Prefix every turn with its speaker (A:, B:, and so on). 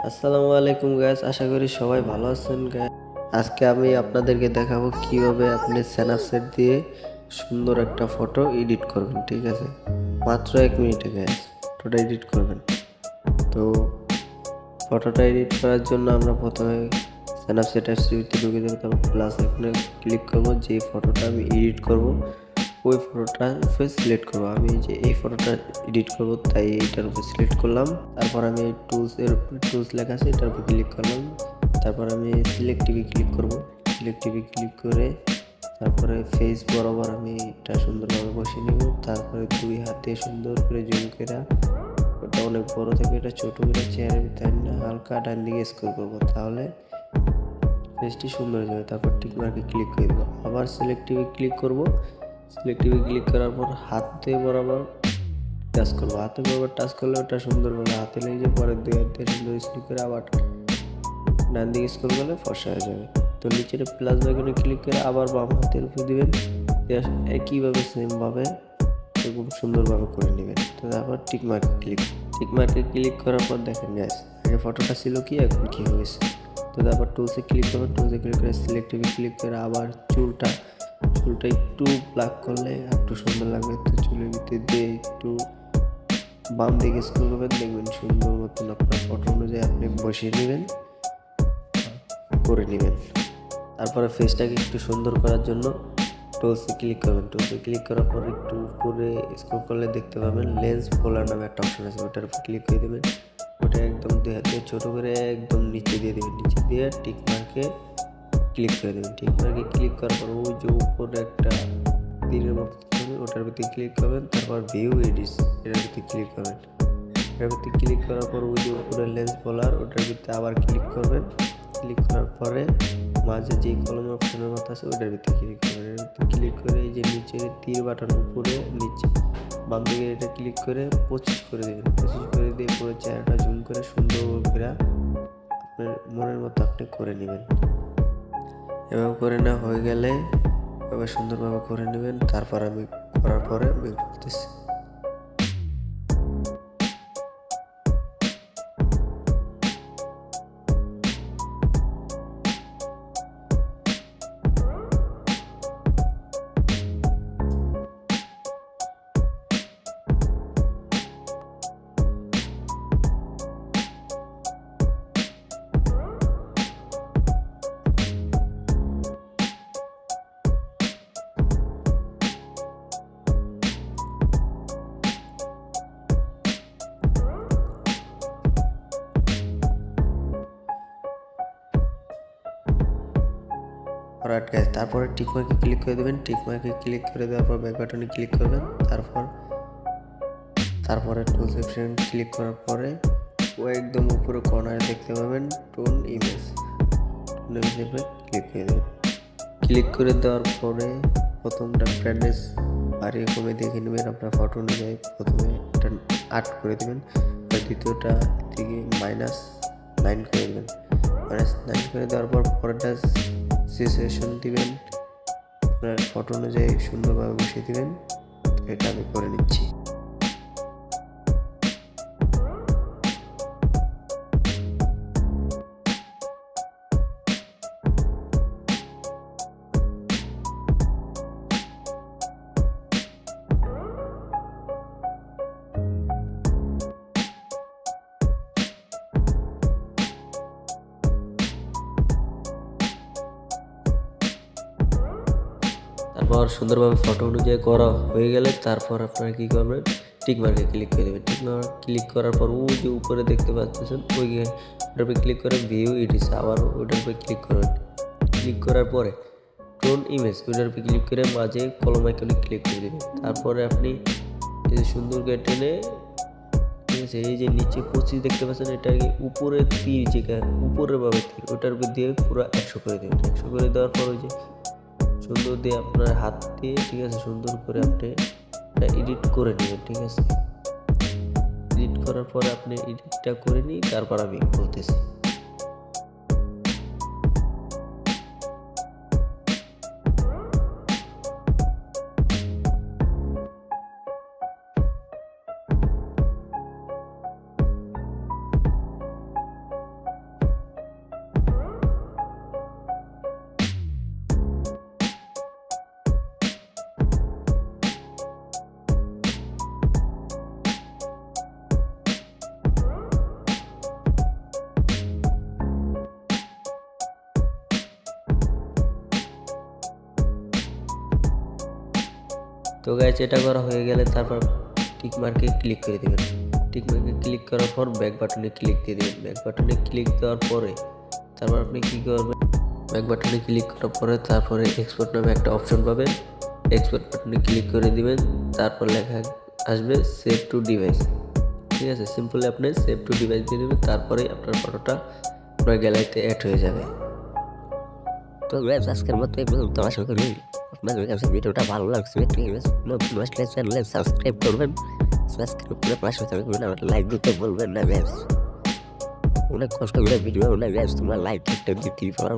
A: আসসালামু আলাইকুম গাইস, আশা করি সবাই ভালো আছেন গাইস। আজকে আমি আপনাদেরকে দেখাবো কিভাবে আপনি স্ন্যাপচ্যাট দিয়ে সুন্দর একটা ফটো এডিট করবেন। ঠিক আছে, মাত্র 1 মিনিটে গাইস ফটোটা এডিট করবেন। তো ফটোটা এডিট করার জন্য আমরা প্রথমে স্ন্যাপচ্যাট অ্যাপসটিতে ঢুকে যাবো, তারপর প্লাস এখানে ক্লিক করবো। যে ফটোটা আমি এডিট করব ওই ফটোটা উপরে সিলেক্ট করবো। আমি যে এই ফটোটা এডিট করব তাই এইটার উপর সিলেক্ট করলাম। তারপর আমি টুলস লেখা আছে এটার উপর ক্লিক করলাম। তারপর আমি সিলেক্টিভে ক্লিক করব। সিলেক্টিভে ক্লিক করে তারপরে ফেস বরাবর আমি এটা সুন্দরভাবে বসিয়ে নেব। তারপরে 2 হাতে সুন্দর করে জুম করে, ওটা অনেক বড় থেকে এটা ছোট করে চেয়ারের ভিতরে হালকা ডান দিকে স্ক্রল করবো, তাহলে ফেসটি সুন্দর হয়ে যাবে। তারপর টিক মার্কে ক্লিক করে দেবো। আবার সিলেক্টিভে ক্লিক করব। সিলেক্টিভে ক্লিক করার পর হাতে বরাবর টাচ করবো। হাতে বরাবর টাচ করলে ওটা সুন্দরভাবে হাতে লেগে যাবে। পরে 2 হাত দিয়ে সুন্দর স্ক্রল করে আবার ডান দিকে স্ক্রল করলে ফর্সা হয়ে যাবে। তো নিচের প্লাস বাটনে ক্লিক করে আবার বাম হাতের উপর দিবেন। একইভাবে সেমভাবে এরকম সুন্দরভাবে করে নেবেন। তো তারপর টিক মার্কে ক্লিক করার পর দেখেন গাইস, আগে ফটোটা ছিল কি, এখন কি হয়েছে। তো তারপর টুলসে ক্লিক করবেন। টুলসে ক্লিক করে সিলেক্টিভে ক্লিক করে আবার চুলটা একটু ব্ল্যাক করলে একটু সুন্দর লাগবে। তো চুলের ভিতরে দিয়ে একটু বাম দিকে স্ক্রল করবেন, দেখবেন সুন্দর মতন আপনার ফটো অনুযায়ী আপনি বসিয়ে নেবেন, করে নেবেন। তারপরে ফেসটাকে একটু সুন্দর করার জন্য টুলসে ক্লিক করবেন। টুলসে ক্লিক করার পর একটু উপরে স্ক্রল করলে দেখতে পাবেন লেন্স ফোল্ডার নামে একটা অপশন আছে, ওটার উপর ক্লিক করে দেবেন। ওটা একদম 2 হাতে ছোট করে একদম নিচে দিয়ে দেবেন। নিচে দিয়ে টিক মার্কে ক্লিক করে দেবেন। টিক মার্কে ক্লিক করার পর ওই যে উপরে একটা তীরের মতো থাকবে, ওটার ভিতরে ক্লিক করবেন। তারপর ভিউ এডিটস এটার ভিতরে ক্লিক করবেন। এটার ভিতরে ক্লিক করার পর ওই যে উপরে লেন্স ফোল্ডার ওটার ভিতরে আবার ক্লিক করবেন। ক্লিক করার পরে মাঝে যে কলম অপশনের মতো আছে ওটার ভিতরে ক্লিক করবেন। এর ভিতরে ক্লিক করে এই যে নিচে তীর বাটন উপরে নিচে বাম দিকে এটা ক্লিক করে 25 করে দেবেন। 25 করে দিয়ে পুরো চেহারাটা জুম করে সুন্দর করে আপনার মনের মতো আপনি করে নেবেন। এভাবে করে না হয়ে গেলে এভাবে সুন্দরভাবে করে নেবেন। তারপর আমি করার পরে আমি বলতেছি। অলরাইট গাইস, তারপরে টিক মার্কে ক্লিক করে দেবেন। টিক মার্কে ক্লিক করে দেওয়ার পর ব্যাক বাটনে ক্লিক করবেন। তারপরে টুলস অপশন ক্লিক করার পরে ও একদম উপরে কর্নারে দেখতে পাবেন টোন ইমেজ। ক্লিক করে দেবেন। ক্লিক করে দেওয়ার পরে প্রথমটা ব্রাইটনেস বাড়িয়ে কমে দেখে নেবেন আপনার ফটো অনুযায়ী। প্রথমে এটা 8 করে দেবেন, দ্বিতীয়টা থেকে -9 করে দেবেন। -9 করে দেওয়ার পর পরেরটা সিচুয়েশন দিবেন, আপনার ফটো অনুযায়ী সুন্দরভাবে বসিয়ে দিবেন। এটা আমি করে নিচ্ছি। তারপর সুন্দরভাবে ফটো অনুযায়ী করা হয়ে গেলে তারপর আপনারা কী করবেন, টিক মার্কে ক্লিক করে দেবেন। টিক মার্ক ক্লিক করার পর ওই যে উপরে দেখতে পাচ্ছেন ওটার উপরে ক্লিক করে ভিউ এডিটস, আবার ওটার উপরে ক্লিক করবেন। ক্লিক করার পরে টোন ইমেজ ওটার উপরে ক্লিক করে মাঝে কলম আইকনে ক্লিক করে দেবেন। তারপরে আপনি এই যে সুন্দর করে টেনে, ঠিক আছে, এই যে নিচে 25 দেখতে পাচ্ছেন, এটাকে উপরে তীর যেটা উপরের ভাবে তীর ওটার উপর দিয়ে পুরো 100 করে দেবেন। 100 করে দেওয়ার পর ওই যে সুন্দর দিয়ে আপনার হাত দিয়ে, ঠিক আছে, সুন্দর করে আপনি এটা এডিট করে নেবেন। ঠিক আছে, এডিট করার পরে আপনি এডিটটা করে নিই, তারপর আমি বলতেছি। তো গাইজ এটা করা হয়ে গেলে তারপর টিক মার্কে ক্লিক করে দেবেন। টিক মার্কে ক্লিক করার পর ব্যাক বাটনে ক্লিক দিয়ে দেবেন। ব্যাক বাটনে ক্লিক দেওয়ার পরে তারপর আপনি কী করবেন, ব্যাক বাটনে ক্লিক করার পরে তারপরে এক্সপোর্ট নামে একটা অপশন পাবেন। এক্সপোর্ট বাটনে ক্লিক করে দিবেন। তারপর লেখা আসবে সেভ টু ডিভাইস। ঠিক আছে, সিম্পলি আপনি সেভ টু ডিভাইস দিয়ে দেবেন। তারপরে আপনার ফটোটা আপনার গ্যালারিতে অ্যাড হয়ে যাবে।
B: তো গাইস আজকের মতো এই পর্যন্ত। আশা করি আপনাদের কাছে ভিডিওটা ভালো লাগছে। নতুন আসলে চ্যানেলে সাবস্ক্রাইব করবেন, সাবস্ক্রাইব করে পাশে থাকবেন, আর লাইক দিতে বলবেন না গাইস। অনেক কষ্ট করে ভিডিও বানাই গাইস, তোমরা লাইক একটা দিতেই পারো।